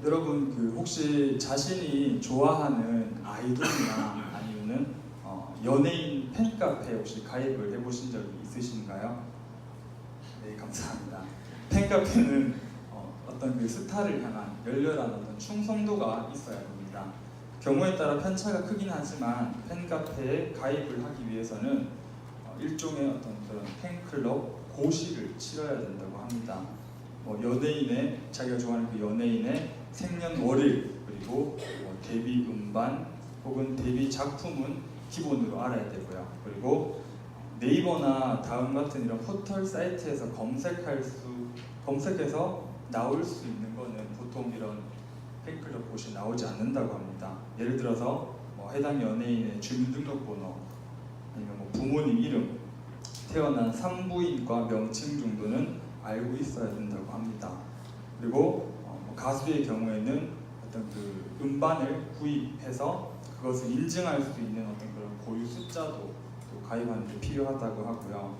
여러분 혹시 자신이 좋아하는 아이돌이나 아니면은 연예인 팬카페에 혹시 가입을 해보신 적이 있으신가요? 네, 감사합니다. 팬카페는 어떤 스타를 향한 열렬한 어떤 충성도가 있어야 됩니다. 경우에 따라 편차가 크긴 하지만 팬카페에 가입을 하기 위해서는 일종의 어떤 그런 팬클럽 고시를 치러야 된다고 합니다. 연예인의 자기가 좋아하는 그 연예인의 생년월일 그리고 데뷔 음반 혹은 데뷔 작품은 기본으로 알아야 되고요. 그리고 네이버나 다음 같은 이런 포털 사이트에서 검색해서 나올 수 있는 거는 보통 이런 팬클럽 곳이 나오지 않는다고 합니다. 예를 들어서 해당 연예인의 주민등록번호 아니면 부모님 이름, 태어난 산부인과 명칭 정도는 알고 있어야 된다고 합니다. 그리고 가수의 경우에는 어떤 음반을 구입해서 그것을 인증할 수 있는 어떤 그런 고유 숫자도 또 가입하는 데 필요하다고 하고요.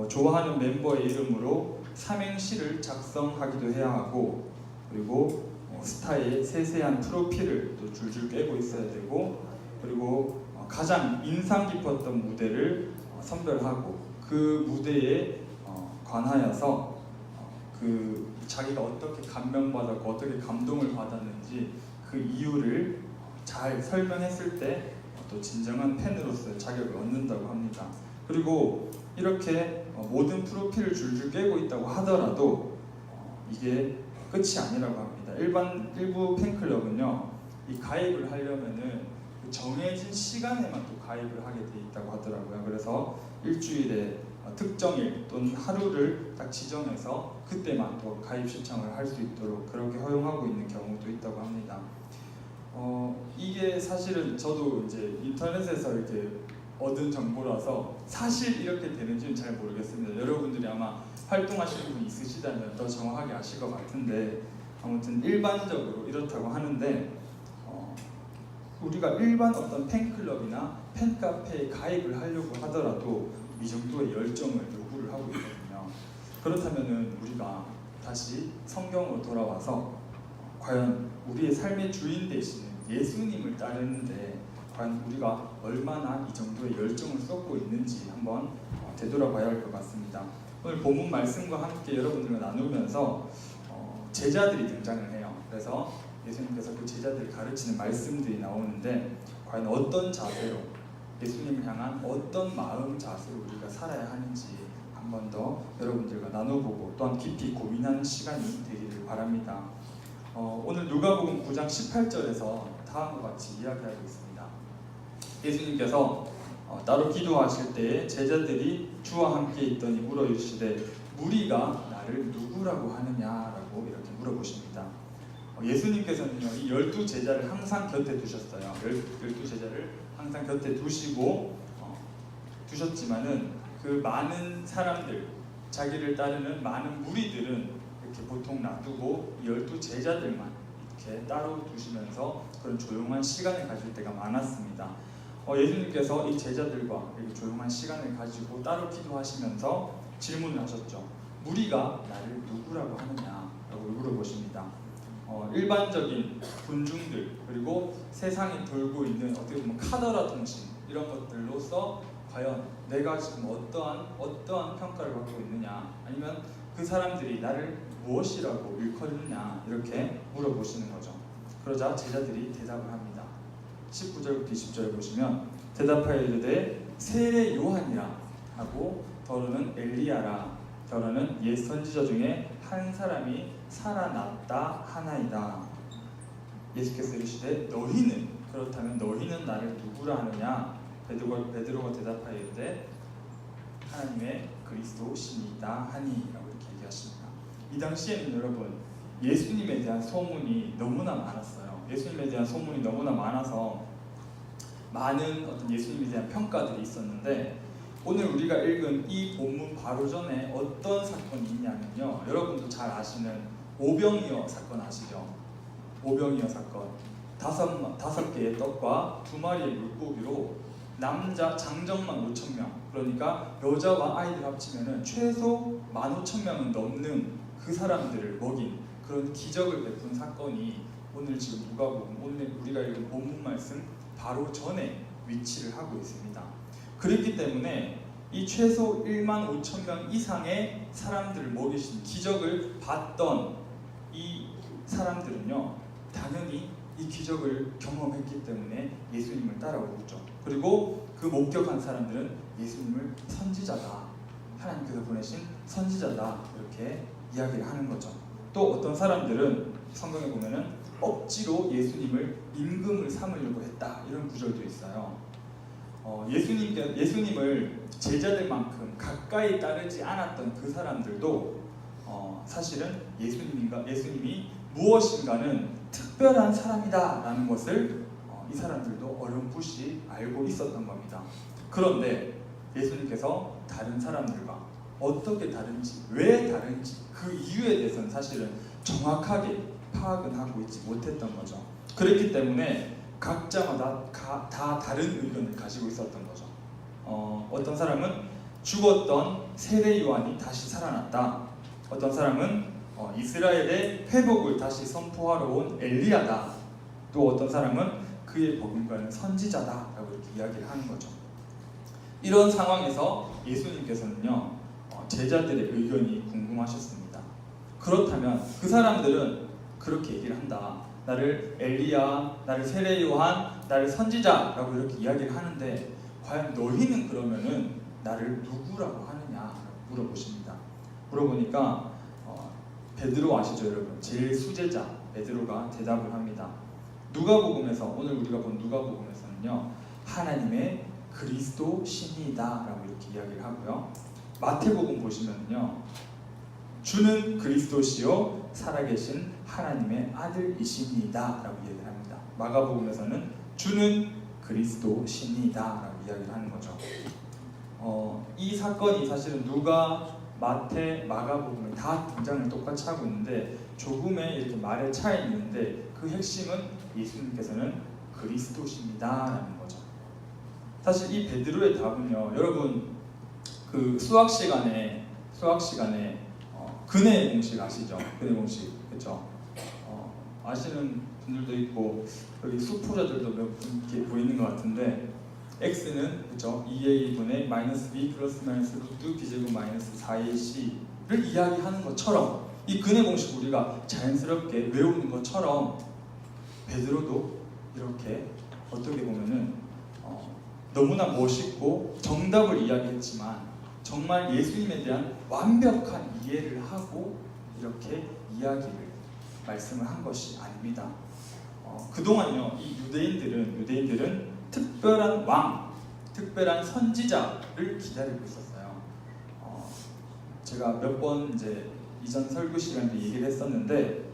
좋아하는 멤버의 이름으로 삼행시를 작성하기도 해야 하고, 그리고 스타의 세세한 프로필을 또 줄줄 깨고 있어야 되고, 그리고 가장 인상 깊었던 무대를 선별하고 그 무대에 관하여서 자기가 어떻게 감명받았고 어떻게 감동을 받았는지 그 이유를 잘 설명했을 때 또 진정한 팬으로서의 자격을 얻는다고 합니다. 그리고 이렇게 모든 프로필을 줄줄 깨고 있다고 하더라도 이게 끝이 아니라고 합니다. 일부 팬클럽은요, 이 가입을 하려면은 정해진 시간에만 또 가입을 하게 돼 있다고 하더라고요. 그래서 일주일에 특정일 또는 하루를 딱 지정해서 그때만 또 가입 신청을 할 수 있도록 그렇게 허용하고 있는 경우도 있다고 합니다. 이게 사실은 저도 이제 인터넷에서 이렇게 얻은 정보라서 사실 이렇게 되는지는 잘 모르겠습니다. 여러분들이 아마 활동하시는 분이 있으시다면 더 정확하게 아실 것 같은데, 아무튼 일반적으로 이렇다고 하는데, 우리가 일반 어떤 팬클럽이나 팬카페에 가입을 하려고 하더라도 이 정도의 열정을 요구를 하고 있거든요. 그렇다면은 우리가 다시 성경으로 돌아와서 과연 우리의 삶의 주인 되시는 예수님을 따르는데 과연 우리가 얼마나 이 정도의 열정을 쏟고 있는지 한번 되돌아봐야 할 것 같습니다. 오늘 본문 말씀과 함께 여러분들과 나누면서 제자들이 등장을 해요. 그래서 예수님께서 그 제자들을 가르치는 말씀들이 나오는데, 과연 어떤 자세로 예수님을 향한 어떤 마음 자세로 우리가 살아야 하는지 한 번 더 여러분들과 나눠보고 또한 깊이 고민하는 시간이 되기를 바랍니다. 오늘 누가복음 9장 18절에서 다음과 같이 이야기하고 있습니다. 예수님께서 따로 기도하실 때에 제자들이 주와 함께 있더니 물어 이르시되 무리가 나를 누구라고 하느냐라고 이렇게 물어보십니다. 예수님께서는요, 이 12제자를 항상 곁에 두셨어요. 12제자를 항상 곁에 두시고 두셨지만은 그 많은 사람들, 자기를 따르는 많은 무리들은 이렇게 보통 놔두고 12제자들만 이렇게 따로 두시면서 그런 조용한 시간을 가질 때가 많았습니다. 예수님께서 이 제자들과 이렇게 조용한 시간을 가지고 따로 기도하시면서 질문을 하셨죠. 무리가 나를 누구라고 하느냐라고 물어보십니다. 일반적인 군중들 그리고 세상에 돌고 있는 어떻게 보면 카더라 통신 이런 것들로서 과연 내가 지금 어떠한 평가를 받고 있느냐, 아니면 그 사람들이 나를 무엇이라고 일컬느냐 이렇게 물어보시는 거죠. 그러자 제자들이 대답을 합니다. 19절부터 20절 보시면 대답하여 이르되 세례 요한이라 하고 더러는 엘리야라 더러는 옛 선지자 중에 한 사람이 살아났다 하나이다. 예수께서 이르시되 너희는 그렇다면 너희는 나를 누구라 하느냐? 베드로가 대답하여 이르되 하나님의 그리스도시니이다 하니라고 이렇게 얘기하십니다. 이 당시에는 여러분 예수님에 대한 소문이 너무나 많았어요. 예수님에 대한 소문이 너무나 많아서 많은 어떤 예수님에 대한 평가들이 있었는데, 오늘 우리가 읽은 이 본문 바로 전에 어떤 사건이 있냐면요, 여러분도 잘 아시는 오병이어 사건 아시죠? 오병이어 사건. 5개의 떡과 2마리의 물고기로 남자 장정만 5,000명, 그러니까 여자와 아이들 합치면은 최소 15,000명은 넘는 그 사람들을 먹인 그런 기적을 베푼 사건이 오늘 지금 누가복음, 오늘 우리가 읽은 본문 말씀 바로 전에 위치를 하고 있습니다. 그렇기 때문에 이 최소 1만 5천 명 이상의 사람들을 먹이신 기적을 봤던 이 사람들은요, 당연히 이 기적을 경험했기 때문에 예수님을 따라오겠죠. 그리고 그 목격한 사람들은 예수님을 선지자다, 하나님께서 보내신 선지자다, 이렇게 이야기를 하는 거죠. 또 어떤 사람들은 성경에 보면은 억지로 예수님을 임금을 삼으려고 했다, 이런 구절도 있어요. 예수님을 제자들만큼 가까이 따르지 않았던 그 사람들도 사실은 예수님이 무엇인가는 특별한 사람이다라는 것을 이 사람들도 어렴풋이 알고 있었던 겁니다. 그런데 예수님께서 다른 사람들과 어떻게 다른지, 왜 다른지, 그 이유에 대해서는 사실은 정확하게 파악은 하고 있지 못했던 거죠. 그렇기 때문에 각자마다 다 다른 의견을 가지고 있었던 거죠. 어떤 사람은 죽었던 세례 요한이 다시 살아났다. 어떤 사람은 이스라엘의 회복을 다시 선포하러 온 엘리야다. 또 어떤 사람은 그의 복음과는 선지자다라고 이렇게 이야기를 하는 거죠. 이런 상황에서 예수님께서는요, 제자들의 의견이 궁금하셨습니다. 그렇다면 그 사람들은 그렇게 얘기를 한다. 나를 엘리야, 나를 세례 요한, 나를 선지자라고 이렇게 이야기를 하는데 과연 너희는 그러면은 나를 누구라고 하느냐 물어보십니다. 물어보니까 베드로 아시죠, 여러분? 제일 수제자 베드로가 대답을 합니다. 누가복음에서, 오늘 우리가 본 누가복음에서는요, 하나님의 그리스도 신이다라고 이렇게 이야기를 하고요. 마태복음 보시면요, 주는 그리스도시요 살아계신 하나님의 아들이십니다라고 이야기를 합니다. 마가복음에서는 주는 그리스도신이다라고 이야기를 하는 거죠. 이 사건이 사실은 누가, 마태, 마가복음을 다 등장을 똑같이 하고 있는데 조금의 이렇게 말의 차이는 있는데 그 핵심은 예수님께서는 그리스도십니다라는 거죠. 사실 이 베드로의 답은요, 여러분 그 수학 시간에 근해 공식 아시죠? 근해 공식, 그렇죠? 아시는 분들도 있고 여기 수포자들도 몇 분 이렇게 보이는 것 같은데, x는 그렇죠? 2a분의 마이너스 b 플러스 마이너스 루트 b제곱 마이너스 4ac를 이야기하는 것처럼, 이 근해 공식 우리가 자연스럽게 외우는 것처럼 베드로도 이렇게 어떻게 보면은 너무나 멋있고 정답을 이야기했지만 정말 예수님에 대한 완벽한 이해를 하고 이렇게 말씀을 한 것이 아닙니다. 그동안요, 이 유대인들은 특별한 왕, 특별한 선지자를 기다리고 있었어요. 제가 몇 번 이제 이전 설교 시간에 얘기를 했었는데,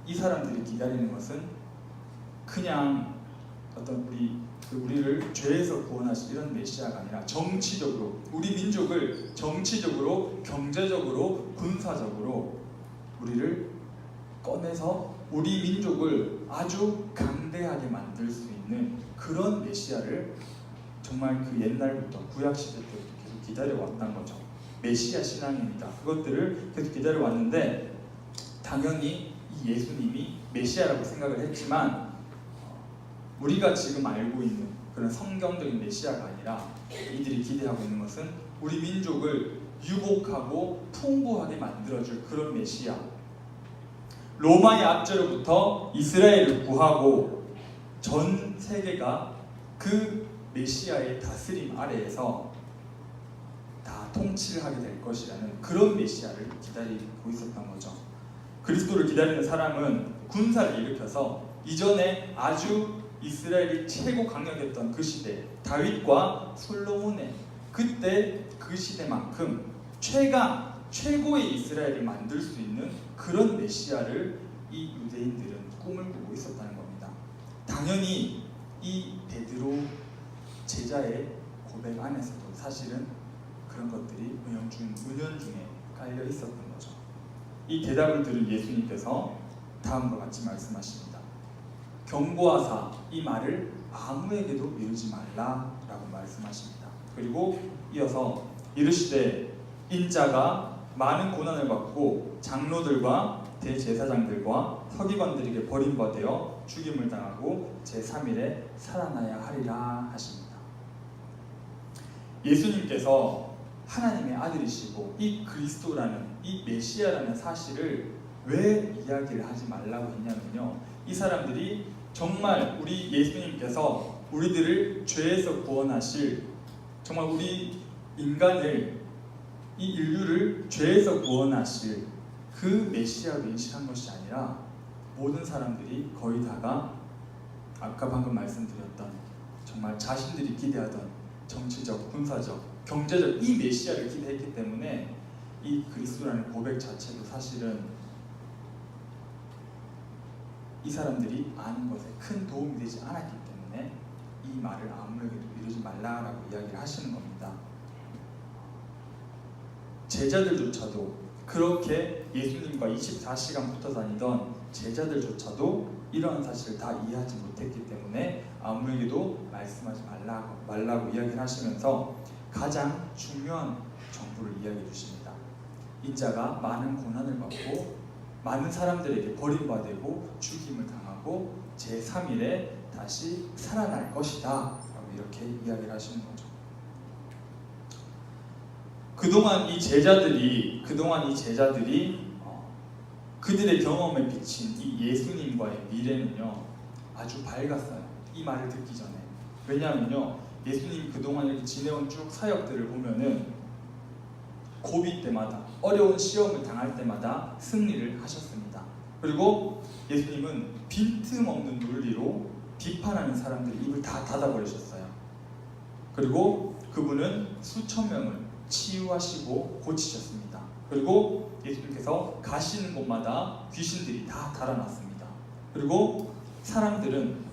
이 사람들이 기다리는 것은 그냥 어떤 우리를 죄에서 구원하실 이런 메시아가 아니라 정치적으로, 우리 민족을 정치적으로, 경제적으로, 군사적으로 우리를 꺼내서 우리 민족을 아주 강대하게 만들 수 있는 그런 메시아를 정말 그 옛날부터 구약시대 때부터 계속 기다려왔던 거죠. 메시아 신앙입니다. 그것들을 계속 기다려왔는데 당연히 이 예수님이 메시아라고 생각을 했지만 우리가 지금 알고 있는 그런 성경적인 메시아가 아니라 이들이 기대하고 있는 것은 우리 민족을 유복하고 풍부하게 만들어줄 그런 메시아, 로마의 압제로부터 이스라엘을 구하고 전 세계가 그 메시아의 다스림 아래에서 다 통치를 하게 될 것이라는 그런 메시아를 기다리고 있었던 거죠. 그리스도를 기다리는 사람은 군사를 일으켜서 이전에 아주 이스라엘이 최고 강력했던 그 시대, 다윗과 솔로몬의 그때 그 시대만큼 최고의 이스라엘을 만들 수 있는 그런 메시아를 이 유대인들은 꿈을 꾸고 있었다는 겁니다. 당연히 이 베드로 제자의 고백 안에서도 사실은 그런 것들이 은연중에 깔려 있었던 거죠. 이 대답을 들은 예수님께서 다음과 같이 말씀하십니다. 경고하사 이 말을 아무에게도 미루지 말라라고 말씀하십니다. 그리고 이어서 이르시되 인자가 많은 고난을 받고 장로들과 대제사장들과 서기관들에게 버림받아 죽임을 당하고 제3일에 살아나야 하리라 하십니다. 예수님께서 하나님의 아들이시고 이 그리스도라는 이 메시아라는 사실을 왜 이야기를 하지 말라고 했냐면요, 이 사람들이 정말 우리 예수님께서 우리들을 죄에서 구원하실, 정말 우리 인간을, 이 인류를 죄에서 구원하실 그 메시아로 인식한 것이 아니라 모든 사람들이 거의 다가 아까 방금 말씀드렸던 정말 자신들이 기대하던 정치적, 군사적, 경제적 이 메시아를 기대했기 때문에 이 그리스도라는 고백 자체도 사실은 이 사람들이 아는 것에 큰 도움이 되지 않았기 때문에 이 말을 아무에게도 이루지 말라라고 이야기를 하시는 겁니다. 제자들조차도, 그렇게 예수님과 24시간 붙어 다니던 제자들조차도 이러한 사실을 다 이해하지 못했기 때문에 아무에게도 말씀하지 말라고 이야기를 하시면서 가장 중요한 정보를 이야기해 주십니다. 인자가 많은 고난을 받고 많은 사람들에게 버림받고 죽임을 당하고 제3일에 다시 살아날 것이다 라고 이렇게 이야기를 하시는 거죠. 그동안 이 제자들이 그들의 경험에 비친 이 예수님과의 미래는요 아주 밝았어요. 이 말을 듣기 전에. 왜냐하면요, 예수님 그동안 이렇게 지내온 쭉 사역들을 보면은 고비 때마다, 어려운 시험을 당할 때마다 승리를 하셨습니다. 그리고 예수님은 빈틈없는 논리로 비판하는 사람들의 입을 다 닫아버리셨어요. 그리고 그분은 수천 명을 치유하시고 고치셨습니다. 그리고 예수님께서 가시는 곳마다 귀신들이 다 달아났습니다. 그리고 사람들은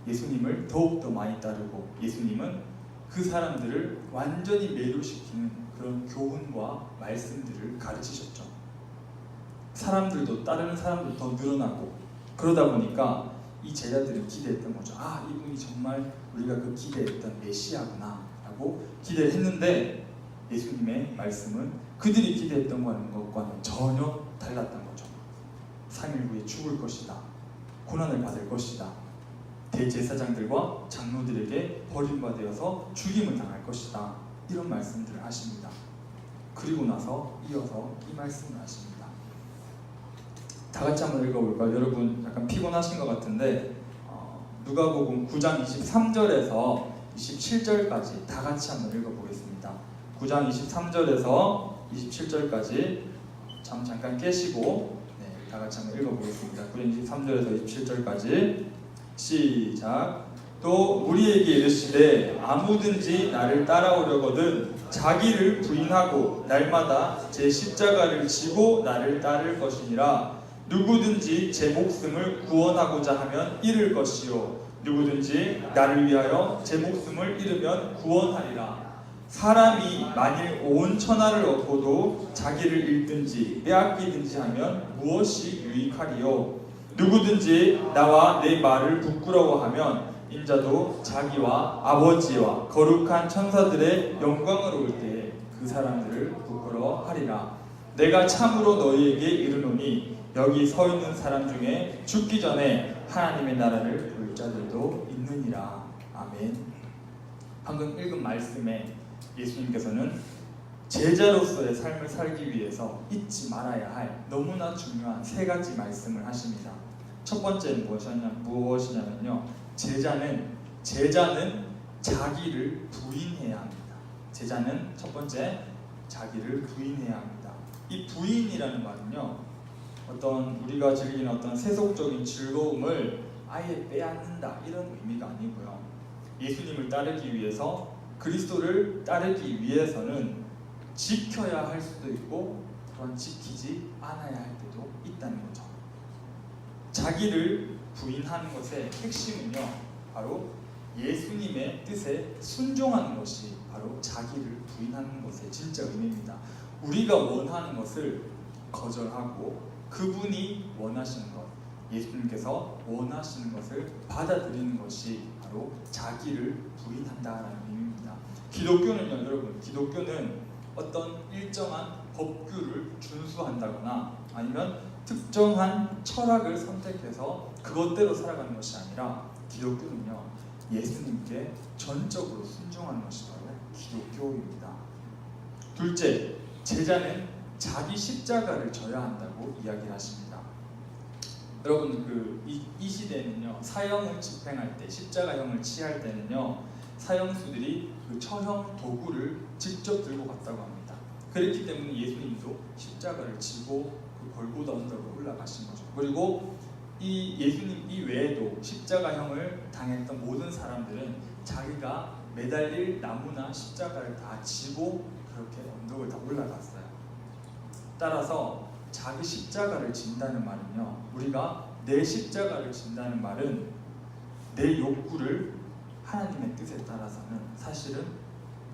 예수님을 더욱더 많이 따르고 예수님은 그 사람들을 완전히 매료시키는 그런 교훈과 말씀들을 가르치셨죠. 사람들도, 따르는 사람들도 더 늘어나고, 그러다 보니까 이 제자들은 기대했던 거죠. 아, 이분이 정말 우리가 그 기대했던 메시아구나 라고 기대를 했는데 예수님의 말씀은 그들이 기대했던 것과는 전혀 달랐던 거죠. 3일 후에 죽을 것이다, 고난을 받을 것이다, 대제사장들과 장로들에게 버림받아서 죽임을 당할 것이다, 이런 말씀들을 하십니다. 그리고 나서 이어서 이 말씀을 하십니다. 다 같이 한번 읽어볼까요? 여러분 약간 피곤하신 것 같은데 누가복음 9장 23절에서 27절까지 다 같이 한번 읽어보겠습니다. 9장 23절에서 27절까지 잠깐 깨시고 다 같이 한번 읽어보겠습니다. 9장 23절에서 27절까지 시작. 또 우리에게 이르시되 아무든지 나를 따라오려거든 자기를 부인하고 날마다 제 십자가를 지고 나를 따를 것이니라. 누구든지 제 목숨을 구원하고자 하면 잃을 것이요 누구든지 나를 위하여 제 목숨을 잃으면 구원하리라. 사람이 만일 온 천하를 얻고도 자기를 잃든지 빼앗기든지 하면 무엇이 유익하리요? 누구든지 나와 내 말을 부끄러워하면 인자도 자기와 아버지와 거룩한 천사들의 영광으로 올 때에 그 사람들을 부끄러워하리라. 내가 참으로 너희에게 이르노니 여기 서 있는 사람 중에 죽기 전에 하나님의 나라를 볼 자들도 있느니라. 아멘. 방금 읽은 말씀에 예수님께서는 제자로서의 삶을 살기 위해서 잊지 말아야 할 너무나 중요한 세 가지 말씀을 하십니다. 첫 번째는 무엇이냐면요, 제자는 자기를 부인해야 합니다. 제자는 첫 번째 자기를 부인해야 합니다. 이 부인이라는 말은요, 어떤 우리가 즐기는 어떤 세속적인 즐거움을 아예 빼앗는다 이런 의미가 아니고요. 예수님을 따르기 위해서, 그리스도를 따르기 위해서는 지켜야 할 수도 있고 또한 지키지 않아야 할 때도 있다는 거죠. 자기를 부인하는 것의 핵심은요, 바로 예수님의 뜻에 순종하는 것이 바로 자기를 부인하는 것의 진짜 의미입니다. 우리가 원하는 것을 거절하고 그분이 원하시는 것, 예수님께서 원하시는 것을 받아들이는 것이 바로 자기를 부인한다라는 의미입니다. 기독교는요, 여러분, 기독교는 어떤 일정한 법규를 준수한다거나 아니면 특정한 철학을 선택해서 그것대로 살아가는 것이 아니라 기독교는요, 예수님께 전적으로 순종하는 것이 바로 기독교입니다. 둘째, 제자는 자기 십자가를 져야 한다고 이야기하십니다. 여러분, 이 시대에는요, 사형을 집행할 때, 십자가형을 취할 때는요, 사형수들이 그 처형 도구를 직접 들고 갔다고 합니다. 그렇기 때문에 예수님도 십자가를 지고 그 골고다 언덕으로 올라가신 거죠. 그리고 이 예수님 이외에도 십자가형을 당했던 모든 사람들은 자기가 매달릴 나무나 십자가를 다 지고 그렇게 언덕을 다 올라갔어요. 따라서 자기 십자가를 진다는 말은요, 우리가 내 십자가를 진다는 말은 내 욕구를 하나님의 뜻에 따라서는 사실은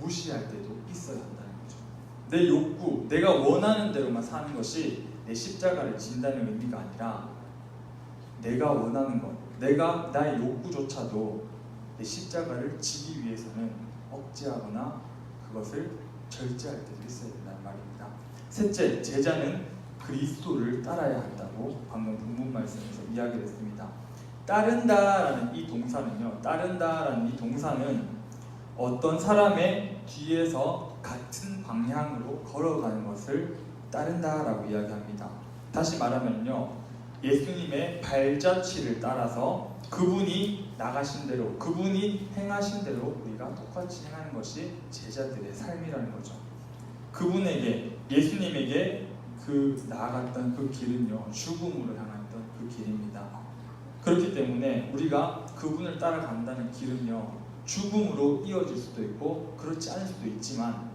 무시할 때도 있어야 한다는 거죠. 내 욕구, 내가 원하는 대로만 사는 것이 내 십자가를 진다는 의미가 아니라 내가 원하는 것, 내가 나의 욕구조차도 내 십자가를 지기 위해서는 억제하거나 그것을 절제할 때도 있어야 된다는 말입니다. 셋째, 제자는 그리스도를 따라야 한다고 방금 본문 말씀에서 이야기를 했습니다. 따른다라는 이 동사는요, 따른다라는 이 동사는 어떤 사람의 뒤에서 같은 방향으로 걸어가는 것을 따른다라고 이야기합니다. 다시 말하면요, 예수님의 발자취를 따라서 그분이 나가신 대로, 그분이 행하신 대로 우리가 똑같이 행하는 것이 제자들의 삶이라는 거죠. 그분에게, 예수님에게 나아갔던 그 길은요, 죽음으로 향했던 그 길입니다. 그렇기 때문에 우리가 그분을 따라간다는 길은요, 죽음으로 이어질 수도 있고 그렇지 않을 수도 있지만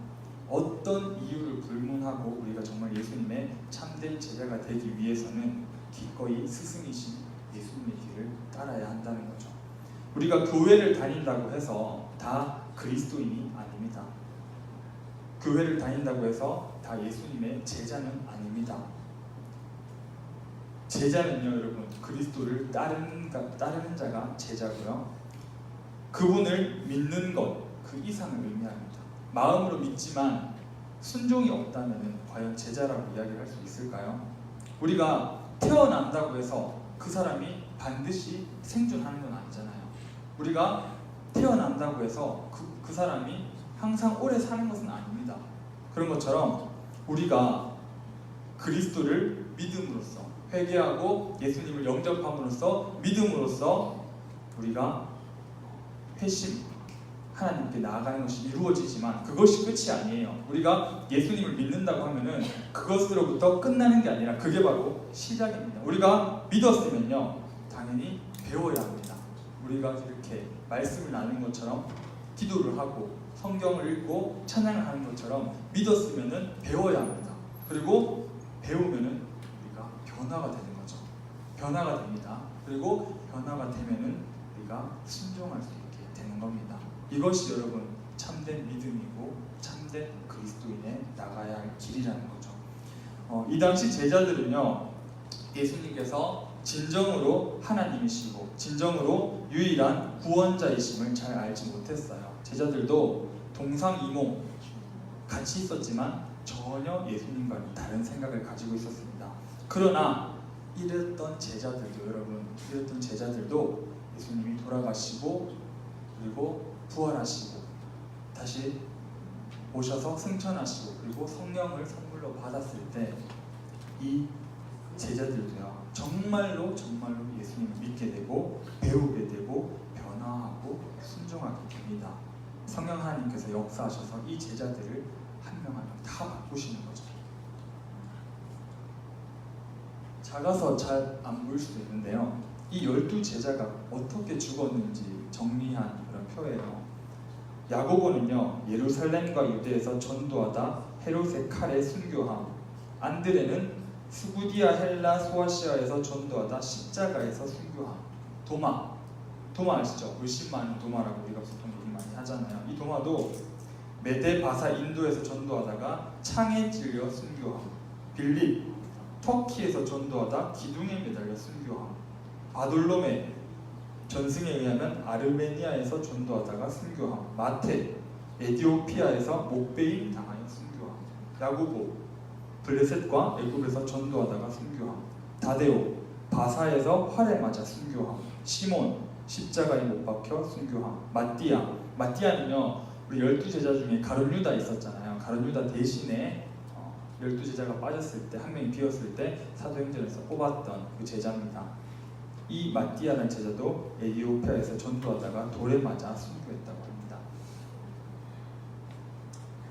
어떤 이유를 불문하고 우리가 정말 예수님의 참된 제자가 되기 위해서는 기꺼이 스승이신 예수님의 길을 따라야 한다는 거죠. 우리가 교회를 다닌다고 해서 다 그리스도인이 아닙니다. 교회를 다닌다고 해서 다 예수님의 제자는 아닙니다. 제자는요, 여러분, 그리스도를 따르는 자가 제자고요. 그분을 믿는 것, 그 이상을 의미합니다. 마음으로 믿지만 순종이 없다면 과연 제자라고 이야기할 수 있을까요? 우리가 태어난다고 해서 그 사람이 반드시 생존하는 건 아니잖아요. 우리가 태어난다고 해서 그 사람이 항상 오래 사는 것은 아닙니다. 그런 것처럼 우리가 그리스도를 믿음으로써, 회개하고 예수님을 영접함으로써, 믿음으로써 우리가 회심, 하나님께 나아가는 것이 이루어지지만 그것이 끝이 아니에요. 우리가 예수님을 믿는다고 하면은 그것으로부터 끝나는 게 아니라 그게 바로 시작입니다. 우리가 믿었으면요, 당연히 배워야 합니다. 우리가 이렇게 말씀을 나누는 것처럼 기도를 하고 성경을 읽고 찬양을 하는 것처럼 믿었으면은 배워야 합니다. 그리고 배우면은 우리가 변화가 되는 거죠. 변화가 됩니다. 그리고 변화가 되면은 우리가 순종할 수 있게 되는 겁니다. 이것이 여러분 참된 믿음이고 참된 그리스도인의 나가야 할 길이라는 거죠. 이 당시 제자들은요, 예수님께서 진정으로 하나님이시고 진정으로 유일한 구원자이심을 잘 알지 못했어요. 제자들도 동상이몽 같이 있었지만 전혀 예수님과 다른 생각을 가지고 있었습니다. 그러나 이랬던 제자들도 예수님이 돌아가시고 그리고 부활하시고 다시 오셔서 승천하시고 그리고 성령을 선물로 받았을 때 이 제자들도요, 정말로 예수님을 믿게 되고 배우게 되고 변화하고 순종하게 됩니다. 성령 하나님께서 역사하셔서 이 제자들을 한 명 한 명 다 바꾸시는 거죠. 작아서 잘 안 보일 수도 있는데요, 이 12제자가 어떻게 죽었는지 정리한 그런 표예요. 야고보는요, 예루살렘과 유대에서 전도하다 헤롯의 칼에 순교함. 안드레는 스구디아 헬라 소아시아에서 전도하다 십자가에서 순교함. 도마 아시죠? 물씬 많은 도마라고 우리가 보통 얘기 많이 하잖아요. 이 도마도 메데 바사 인도에서 전도하다가 창에 찔려 순교함. 빌립 터키에서 전도하다 기둥에 매달려 순교함. 바돌로메 전승에 의하면 아르메니아에서 전도하다가 순교함. 마테 에티오피아에서 목베임 당하여 순교함. 야고보 블레셋과 애굽에서 전도하다가 순교함. 다데오 바사에서 활에 맞아 순교함. 시몬 십자가에 못 박혀 순교함. 마띠아는요 우리 12제자 중에 가룟 유다 있었잖아요. 가룟 유다 대신에 12제자가 빠졌을 때 한 명이 비었을 때 사도행전에서 뽑았던 그 제자입니다. 이 마띠아라는 제자도 에티오피아에서 전도하다가 돌에 맞아 순교했다고 합니다.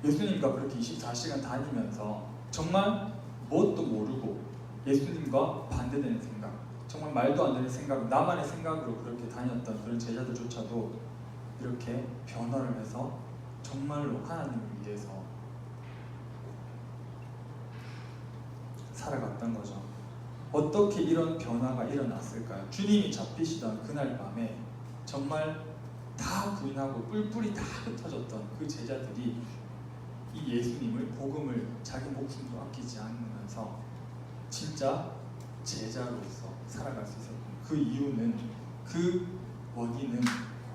예수님과 그렇게 24시간 다니면서 정말 뭣도 모르고 예수님과 반대되는 생각, 정말 말도 안 되는 생각, 나만의 생각으로 그렇게 다녔던 그런 제자들조차도 이렇게 변화를 해서 정말로 하나님을 위해서 살아갔던 거죠. 어떻게 이런 변화가 일어났을까요? 주님이 잡히시던 그날 밤에 정말 다 부인하고 뿔뿔이 다 흩어졌던 그 제자들이 이 예수님을, 복음을 자기 목숨도 아끼지 않으면서 진짜 제자로서 살아갈 수 있었던 그 이유는, 그 원인은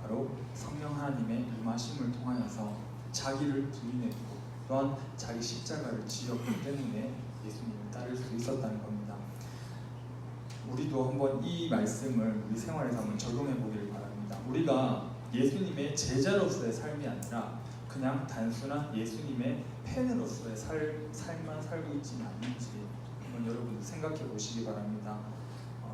바로 성령 하나님의 임하심을 통하여서 자기를 부인했고 또한 자기 십자가를 지었기 때문에 예수님을 따를 수 있었다는 겁니다. 우리도 한번 이 말씀을 우리 생활에서 한번 적용해 보기를 바랍니다. 우리가 예수님의 제자로서의 삶이 아니라 그냥 단순한 예수님의 팬으로서의 삶만 살고 있지는 않는지 한번 여러분 생각해 보시기 바랍니다.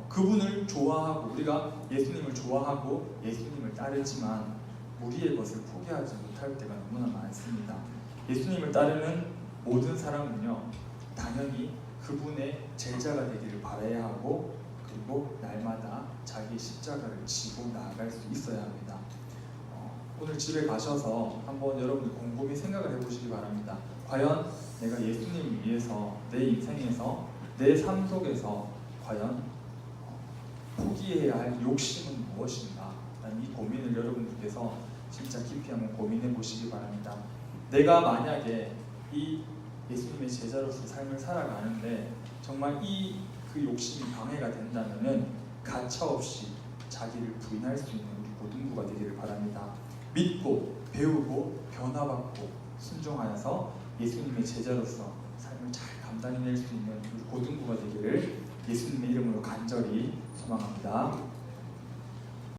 그분을 좋아하고 우리가 예수님을 좋아하고 예수님을 따르지만 우리의 것을 포기하지 못할 때가 너무나 많습니다. 예수님을 따르는 모든 사람은요 당연히 그분의 제자가 되기를 바라야 하고 그리고 날마다 자기 십자가를 지고 나아갈 수 있어야 합니다. 오늘 집에 가셔서 한번 여러분들 곰곰이 생각을 해보시기 바랍니다. 과연 내가 예수님을 위해서 내 인생에서 내 삶 속에서 과연 포기해야 할 욕심은 무엇인가? 라는 이 고민을 여러분들께서 진짜 깊이 한번 고민해 보시기 바랍니다. 내가 만약에 이 예수님의 제자로서 삶을 살아가는데 정말 그 욕심이 방해가 된다면은 가차없이 자기를 부인할 수 있는 우리 고등부가 되기를 바랍니다. 믿고 배우고 변화받고 순종하여서 예수님의 제자로서 삶을 잘 감당해낼 수 있는 우리 고등부가 되기를 예수님의 이름으로 간절히 소망합니다.